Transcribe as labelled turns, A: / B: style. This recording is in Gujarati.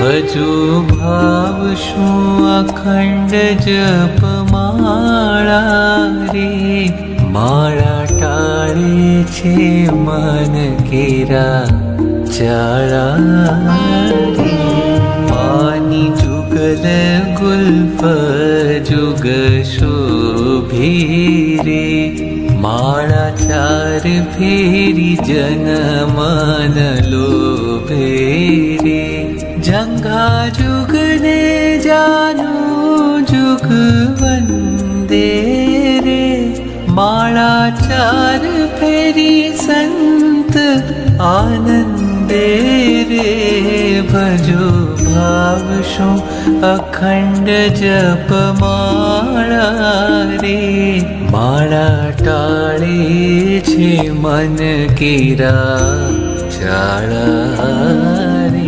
A: ભજો ભાવ શું અખંડ જપમાળા રે, માળા ટાળે છે મન કેરા ચાળા રે, પાની જુગલ ગુલ્ફ જુગ શોભી રે, માળા ચાર ફેરી જન મન લોભે રે, જંઘા જુગ ને જાનો જુગ વંદે રે, માળા ચાર ફેરી સંત આનંદે રે, ભજો ભાવ શું અખંડ જપમાળા રે, માળા ટાળે છે મન કેરા ચાળા રે.